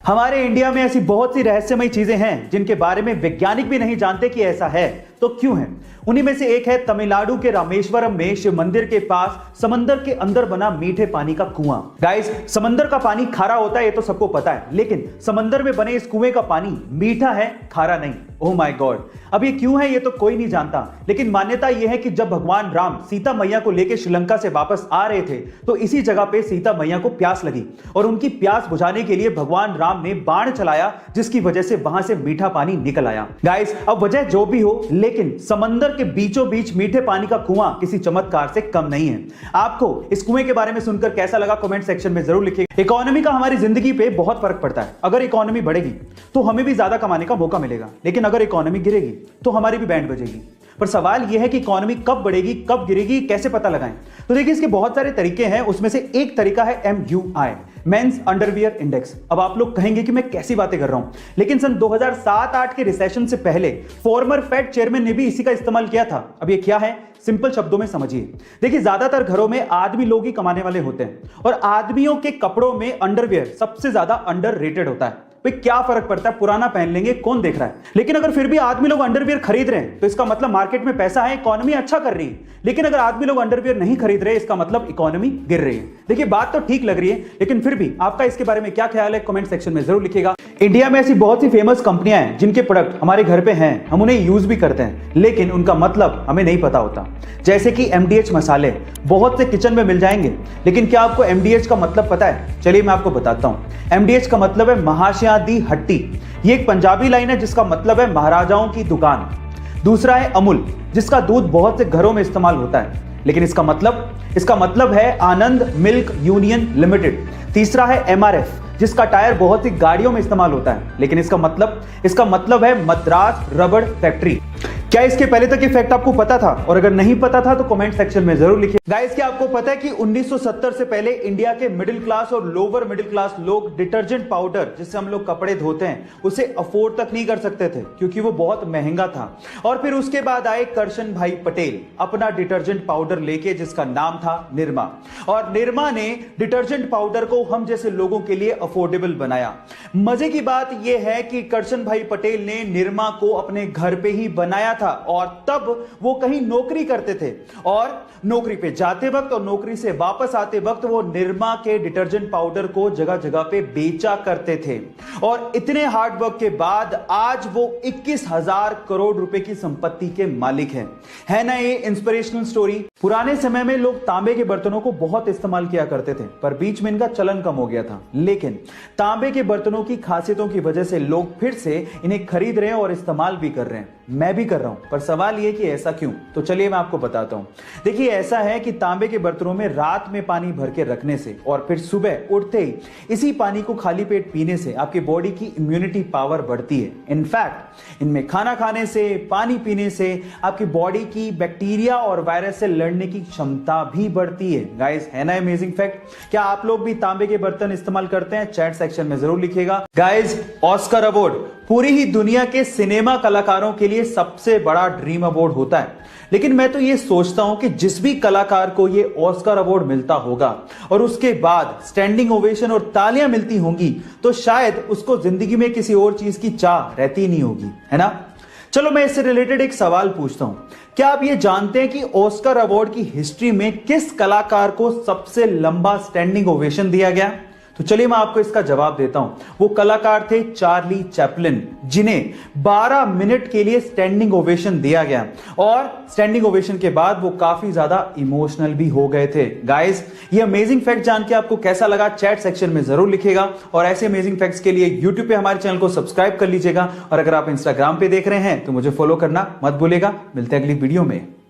हमारे इंडिया में ऐसी बहुत सी रहस्यमयी चीजें हैं जिनके बारे में वैज्ञानिक भी नहीं जानते कि ऐसा है तो क्यों है। उन्हीं में से एक है तमिलनाडु के रामेश्वरम में शिव मंदिर के पास समंदर के अंदर बना मीठे पानी का कुआं। गाइस, समंदर का पानी खारा होता है ये तो सबको पता है, लेकिन समंदर में बने इस कुएं का पानी मीठा है, खारा नहीं। ओह माय गॉड, अब ये क्यों है ये तो कोई नहीं जानता, लेकिन मान्यता यह है कि जब भगवान राम सीता मैया को लेकर श्रीलंका से वापस आ रहे थे तो इसी जगह पे सीता मैया को प्यास लगी और उनकी प्यास बुझाने के लिए भगवान राम ने बाण चलाया, जिसकी वजह से वहां से मीठा पानी निकल आया। गाइस, अब वजह जो भी हो, लेकिन समंदर के बीचों बीच मीठे पानी का कुआं किसी चमत्कार से कम नहीं है। आपको इस कुएं के बारे में सुनकर कैसा लगा कमेंट सेक्शन में जरूर लिखिएगा। इकोनॉमी का हमारी जिंदगी पे बहुत फर्क पड़ता है। अगर इकोनॉमी बढ़ेगी तो हमें भी ज्यादा कमाने का मौका मिलेगा, लेकिन अगर इकोनॉमी गिरेगी तो हमारी भी बैंड बजेगी। पर सवाल यह है कि इकोनॉमी कब बढ़ेगी, कब गिरेगी, कैसे पता लगाएं। तो देखिए, इसके बहुत सारे तरीके हैं। उसमें से एक तरीका है MUI, मेंस अंडरवियर इंडेक्स। अब आप लोग कहेंगे कि मैं कैसी बातें कर रहा हूं, लेकिन सन 2007-8 के रिसेशन से पहले फॉर्मर फेड चेयरमैन ने भी इसी का इस्तेमाल किया था। अब ये क्या है, सिंपल शब्दों में समझिए। देखिए, ज्यादातर घरों में आदमी लोग ही कमाने वाले होते हैं और आदमियों के कपड़ों में अंडरवियर सबसे ज्यादा अंडररेटेड होता है। भाई क्या फर्क पड़ता है, पुराना पहन लेंगे, कौन देख रहा है। लेकिन अगर फिर भी आदमी लोग अंडरवियर खरीद रहे हैं तो इसका मतलब मार्केट में पैसा है, इकोनॉमी अच्छा कर रही है। लेकिन अगर आदमी लोग अंडरवियर नहीं खरीद रहे, इसका मतलब इकोनॉमी गिर रही है। देखिए, बात तो ठीक लग रही है, लेकिन फिर भी आपका इसके बारे में क्या ख्याल है कमेंट सेक्शन में जरूर लिखिएगा। इंडिया में ऐसी बहुत सी फेमस कंपनियां हैं जिनके प्रोडक्ट हमारे घर पे हैं, हम उन्हें यूज भी करते हैं, लेकिन उनका मतलब हमें नहीं पता होता। जैसे कि MDH मसाले बहुत से किचन में मिल जाएंगे, लेकिन क्या आपको MDH का मतलब पता है? चलिए मैं आपको बताता हूं। MDH का मतलब है महाशया दी हट्टी। ये एक पंजाबी लाइन है जिसका मतलब है महाराजाओं की दुकान। दूसरा है अमूल, जिसका दूध बहुत से घरों में इस्तेमाल होता है, लेकिन इसका मतलब है आनंद मिल्क यूनियन लिमिटेड। तीसरा है MRF, जिसका टायर बहुत सी गाड़ियों में इस्तेमाल होता है, लेकिन इसका मतलब है मद्रास रबड़ फैक्ट्री। क्या इसके पहले तक ये फैक्ट आपको पता था? और अगर नहीं पता था तो कमेंट सेक्शन में जरूर लिखिए। गाइस, क्या आपको पता है कि 1970 से पहले इंडिया के मिडिल क्लास और लोअर मिडिल क्लास लोग डिटर्जेंट पाउडर, जिससे हम लोग कपड़े धोते हैं, उसे अफोर्ड तक नहीं कर सकते थे क्योंकि वो बहुत महंगा था। और फिर उसके बाद आए करशन भाई पटेल अपना डिटर्जेंट पाउडर लेके, जिसका नाम था निरमा। और निरमा ने डिटर्जेंट पाउडर को हम जैसे लोगों के लिए अफोर्डेबल बनाया। मजे की बात यह है कि करशन भाई पटेल ने निरमा को अपने घर पे ही बनाया और तब वो कहीं नौकरी करते थे और नौकरी पे जाते वक्त और नौकरी से वापस आते वक्त वो निरमा के डिटर्जेंट पाउडर को जगह जगह पे बेचा करते थे। और इतने हार्ड वर्क के बाद आज वो 21,000 करोड़ रुपए की संपत्ति के मालिक हैं। है ना ये इंस्पिरेशनल स्टोरी। पुराने समय में लोग तांबे के बर्तनों को बहुत इस्तेमाल किया करते थे, पर बीच में इनका चलन कम हो गया था। लेकिन तांबे के बर्तनों की खासियतों की वजह से लोग फिर से इन्हें खरीद रहे हैं और इस्तेमाल भी कर रहे हैं। मैं भी कर रहा हूं, पर सवाल यह कि ऐसा क्यों? तो चलिए मैं आपको बताता हूं। देखिए, ऐसा है कि तांबे के बर्तनों में रात में पानी भर के रखने से और फिर सुबह उठते ही इसी पानी को खाली पेट पीने से आपकी बॉडी की इम्यूनिटी पावर बढ़ती है। इनफैक्ट इनमें खाना खाने से, पानी पीने से आपकी बॉडी की बैक्टीरिया और वायरस से लड़ने की क्षमता भी बढ़ती है। गाइस, है ना अमेजिंग फैक्ट? क्या आप लोग भी तांबे के बर्तन इस्तेमाल करते हैं? चैट सेक्शन में जरूर लिखिएगा। गाइस, ऑस्कर अवार्ड पूरी ही दुनिया के सिनेमा कलाकारों के लिए सबसे बड़ा ड्रीम अवार्ड होता है, लेकिन मैं तो ये सोचता हूं कि जिस भी कलाकार को ये ऑस्कर अवार्ड मिलता होगा और उसके बाद स्टैंडिंग ओवेशन और तालियां मिलती होंगी, तो शायद उसको जिंदगी में किसी और चीज की चाह रहती नहीं होगी, है ना? चलो मैं इससे रिलेटेड एक सवाल पूछता हूं। क्या आप ये जानते हैं कि ऑस्कर अवार्ड की हिस्ट्री में किस कलाकार को सबसे लंबा स्टैंडिंग ओवेशन दिया गया? तो चलिए मैं आपको इसका जवाब देता हूं। वो कलाकार थे चार्ली चैपलिन, जिन्हें 12 मिनट के लिए स्टैंडिंग ओवेशन दिया गया और स्टैंडिंग ओवेशन के बाद वो काफी ज्यादा इमोशनल भी हो गए थे। गाइस, ये अमेजिंग फैक्ट जान के आपको कैसा लगा चैट सेक्शन में जरूर लिखिएगा और ऐसे अमेजिंग फैक्ट्स के लिए यूट्यूब पे हमारे चैनल को सब्सक्राइब कर लीजिएगा और अगर आप इंस्टाग्राम पे देख रहे हैं तो मुझे फॉलो करना मत भूलिएगा। मिलते हैं अगली वीडियो में।